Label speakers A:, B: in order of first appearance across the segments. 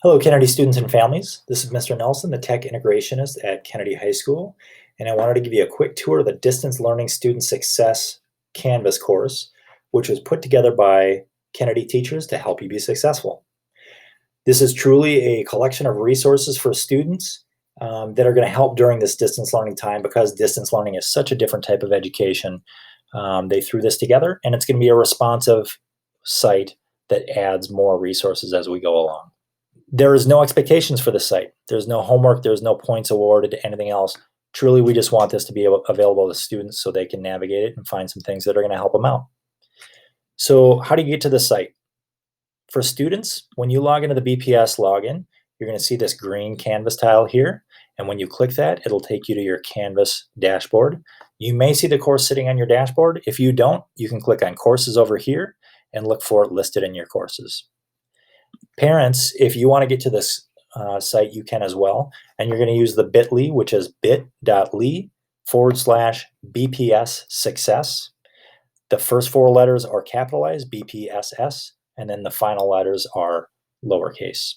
A: Hello, Kennedy students and families. This is Mr. Nelson, the Tech Integrationist at Kennedy High School, and I wanted to give you a quick tour of the Distance Learning Student Success Canvas course, which was put together by Kennedy teachers to help you be successful. This is truly a collection of resources for students that are going to help during this distance learning time because distance learning is such a different type of education. They threw this together, and it's going to be a responsive site that adds more resources as we go along. There is no expectations for this site. There's no homework, there's no points awarded, anything else. Truly, we just want this to be available to students so they can navigate it and find some things that are going to help them out. So how do you get to the site? For students, when you log into the BPS login, you're going to see this green Canvas tile here. And when you click that, it'll take you to your Canvas dashboard. You may see the course sitting on your dashboard. If you don't, you can click on Courses over here and look for it listed in your courses. Parents, if you want to get to this site, you can as well. And you're going to use the bit.ly, which is bit.ly/BPS success. The first four letters are capitalized, BPSS, and then the final letters are lowercase.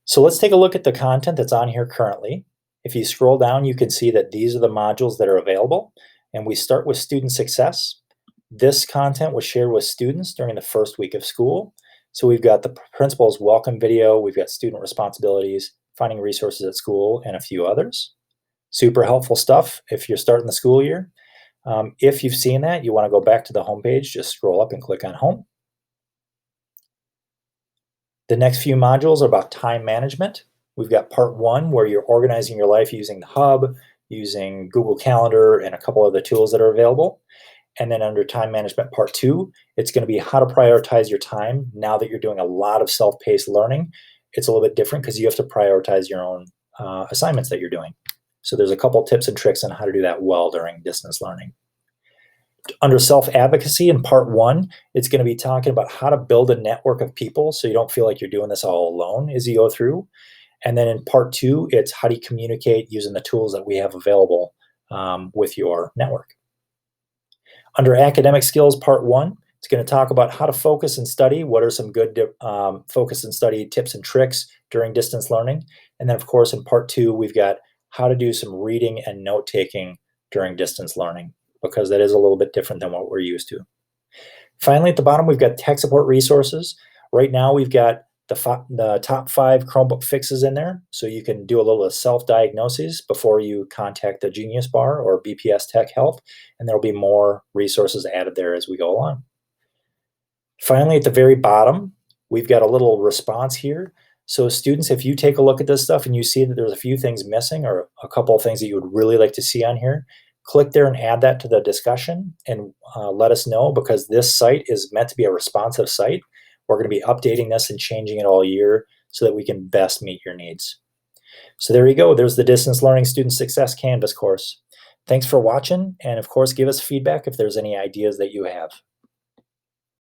A: So let's take a look at the content that's on here currently. If you scroll down, you can see that these are the modules that are available. And we start with student success. This content was shared with students during the first week of school. So we've got the principal's welcome video, we've got student responsibilities, finding resources at school, and a few others. Super helpful stuff if you're starting the school year. If you've seen that, you want to go back to the home page, just scroll up and click on home. The next few modules are about time management. We've got part one where you're organizing your life using the hub, using Google Calendar, and a couple other tools that are available. And then under time management part two, it's going to be how to prioritize your time now that you're doing a lot of self-paced learning. It's a little bit different because you have to prioritize your own assignments that you're doing. So there's a couple tips and tricks on how to do that well during distance learning. Under self-advocacy in part one, it's going to be talking about how to build a network of people so you don't feel like you're doing this all alone as you go through. And then in part two, it's how do you communicate using the tools that we have available with your network. Under academic skills, part one, it's going to talk about how to focus and study. What are some good focus and study tips and tricks during distance learning? And then, of course, in part two, we've got how to do some reading and note-taking during distance learning, because that is a little bit different than what we're used to. Finally, at the bottom, we've got tech support resources. Right now, we've got the top 5 Chromebook fixes in there, so you can do a little self-diagnosis before you contact the Genius Bar or BPS Tech Help, and there'll be more resources added there as we go along. Finally, at the very bottom, we've got a little response here. So students, if you take a look at this stuff and you see that there's a few things missing or a couple of things that you would really like to see on here, click there and add that to the discussion and let us know, because this site is meant to be a responsive site. We're going to be updating this and changing it all year so that we can best meet your needs. So there you go. There's the Distance Learning Student Success Canvas course. Thanks for watching, and of course, give us feedback if there's any ideas that you have.